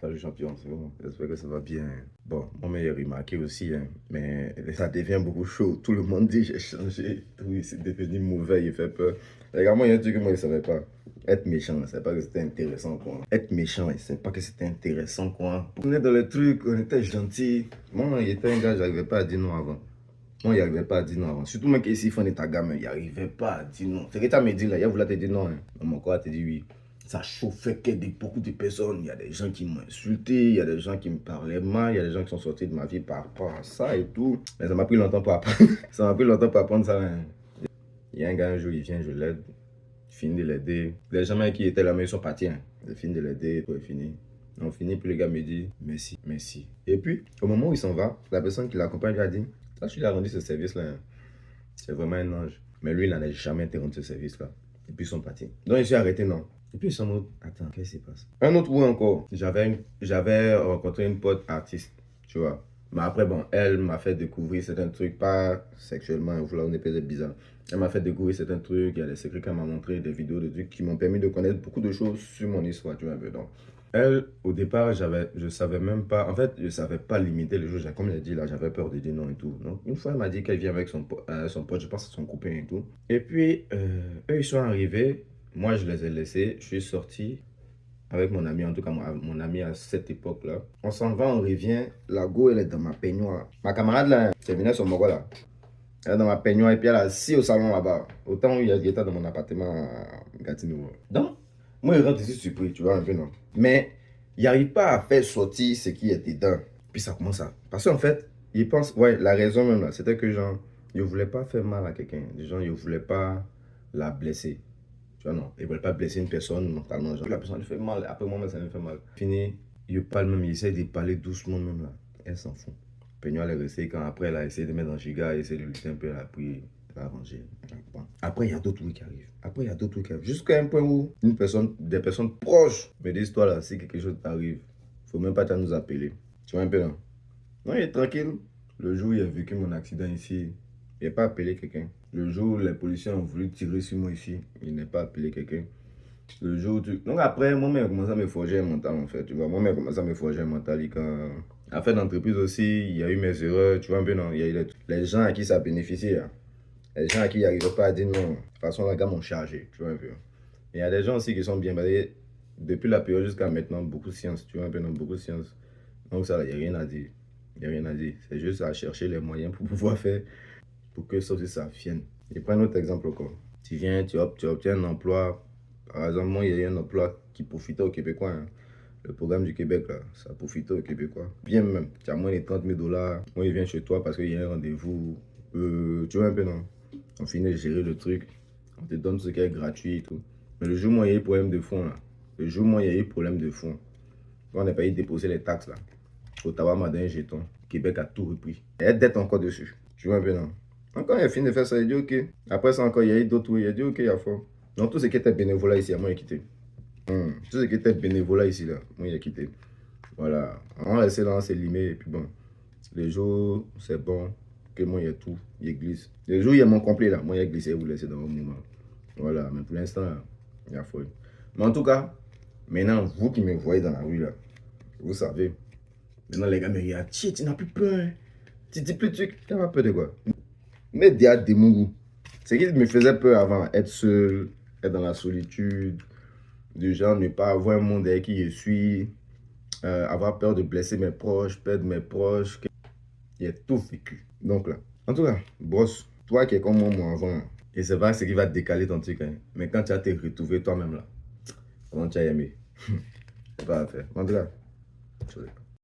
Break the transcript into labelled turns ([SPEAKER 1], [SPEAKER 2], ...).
[SPEAKER 1] phase de champion, c'est bon. J'espère que ça va bien. Bon, mon meilleur remarqué aussi, hein, mais ça devient beaucoup chaud. Tout le monde dit j'ai changé. Oui, c'est devenu mauvais, il fait peur. Regarde, moi, il y a un truc que moi, je ne savais pas. Être méchant, je ne savais pas que c'était intéressant, quoi. Être méchant, je ne savais pas que c'était intéressant, quoi. On est dans le truc, on était gentil. Moi, il était un gars, je n'arrivais pas à dire non avant. Moi, il n'arrivait pas à dire non avant. Surtout, mec, ici, il ta gamme, il n'arrivait pas à dire non. C'est que tu as me dit là, il voulu te dire non. Hein. Dans mon corps, te dit oui. Ça chauffait que beaucoup de personnes. Il y a des gens qui m'ont insulté, il y a des gens qui me parlaient mal, il y a des gens qui sont sortis de ma vie par rapport à ça et tout. Mais ça m'a pris longtemps pour apprendre. Ça m'a pris longtemps pour apprendre ça. Hein. Il y a un gars, un jour, il vient, je l'aide. Je finis de l'aider. Les gens qui étaient là, mais ils sont partis. Hein. Je finis de l'aider, tout est fini. On finit, puis le gars me dit merci, merci. Et puis, au moment où il s'en va, la personne qui l'accompagne lui a dit ça, je lui ai rendu ce service-là. Hein. C'est vraiment un ange. Mais lui, il n'en a jamais interrompu ce service-là. Et puis, ils sont partis. Donc, je suis arrêté, non. Et puis, ils sont autres. Attends, qu'est-ce qui se passe? Un autre oui encore. J'avais rencontré une pote artiste, tu vois. Mais après, bon, elle m'a fait découvrir certains trucs, pas sexuellement, voilà, on est peut-être bizarre. Elle m'a fait découvrir certains trucs, il y a des secrets qu'elle m'a montré, des vidéos, des trucs qui m'ont permis de connaître beaucoup de choses sur mon histoire, tu vois. Donc, elle, au départ, je savais même pas, en fait, je savais pas limiter les choses. Comme j'ai dit là, j'avais peur de dire non et tout. Donc, une fois, elle m'a dit qu'elle vient avec son pote, je pense que son copain et tout. Et puis, eux, ils sont arrivés. Moi, je les ai laissés. Je suis sorti avec mon ami, en tout cas mon ami à cette époque-là. On s'en va, on revient. La go, elle est dans ma peignoir. Ma camarade là, c'est venu sur Mogo là. Elle est dans ma peignoir et puis elle est assise au salon là-bas. Autant où il était dans mon appartement à Gatineau. Donc, moi, je rentre ici surpris, tu vois un peu, non? Mais il n'arrive pas à faire sortir ce qui est dedans. Puis ça commence à... Parce qu'en fait, il pense... Ouais, la raison même là, c'était que genre, je ne voulais pas faire mal à quelqu'un. Genre, je ne voulais pas la blesser. Tu vois, non. Je ne voulais pas blesser une personne mentalement. Genre, la personne lui fait mal. Après moi, ça me fait mal. Fini, il parle même, il essaie de parler doucement même là. Elle s'en fout. Peignoir est resté quand après, elle a essayé de mettre dans Giga, elle a essayé de lutter un peu, elle a pris... arrangé. Après, il y a d'autres trucs qui arrivent. Après, il y a d'autres trucs qui arrivent. Jusqu'à un point où des personnes proches me disent, toi là, si quelque chose t'arrive, faut même pas nous appeler. Tu vois un peu là? Non, il est tranquille. Le jour où il a vécu mon accident ici, il n'a pas appelé quelqu'un. Le jour où les policiers ont voulu tirer sur moi ici, il n'a pas appelé quelqu'un. Le jour où Donc après, moi-même, j'ai commencé à me forger un mental en fait. Tu vois, moi-même, j'ai commencé à me forger un mental. Et quand... À faire d'entreprise aussi, il y a eu mes erreurs. Tu vois un peu, non? Il y a eu les gens à qui ça a bénéficié. Hein. Les gens à qui ils n'arrivent pas à dire non. De toute façon, la gamme ont chargé, tu vois un peu. Et il y a des gens aussi qui sont bien basés. Depuis la période jusqu'à maintenant, beaucoup de science, tu vois un peu, non, beaucoup de science. Donc ça, il n'y a rien à dire. Il n'y a rien à dire. C'est juste à chercher les moyens pour pouvoir faire, pour que ça aussi ça vienne. Et prends un autre exemple encore. Tu viens, tu obtiens un emploi. Par exemple, moi, il y a eu un emploi qui profitait aux Québécois. Hein. Le programme du Québec, là, ça profitait aux Québécois. Bien même. Tu as moins de 30 000 $. Moi, il vient chez toi parce qu'il y a un rendez-vous. Tu vois un peu, non? On finit de gérer le truc. On te donne ce qui est gratuit et tout. Mais le jour où il y a eu problème de fonds, là. Le jour où il y a eu problème de fonds. On n'a pas eu déposer les taxes, là. Ottawa m'a donné un jeton. Québec a tout repris. Et elle dette encore dessus. Tu vois un peu, non? Encore, il a fini de faire ça. Il dit, OK. Après ça, encore, il y a eu d'autres. Oui. Il a dit, OK, il y a fort. Donc, tout ce qui était bénévolat ici, moi, il a quitté. Tout ce qui était bénévolat ici, là, moi, il a quitté. Voilà. On laissé là, on s'est limé. Et puis bon, les jours, c'est bon. Que moi, il y a tout. Il glisse. Les jours, il y a mon complet là. Moi, il a glissé. Vous laissez dans vos moment. Voilà. Mais pour l'instant, il y a folie. Mais en tout cas, maintenant, vous qui me voyez dans la rue là, vous savez. Maintenant, les gars me regardent. Tu n'as plus peur. Hein? Tu dis plus de trucs. Tu n'as pas peur de quoi? Mais derrière des mougous. Ce qui me faisait peur avant, être seul, être dans la solitude, du genre ne pas avoir un monde derrière qui je suis, avoir peur de blesser mes proches, perdre mes proches. Il a tout vécu. Donc là, en tout cas, boss, toi qui es comme moi avant, et c'est vrai ce qui va te décaler ton truc, hein, mais quand tu as te retrouvé toi-même là, comment tu as aimé? C'est pas à faire. En tout cas,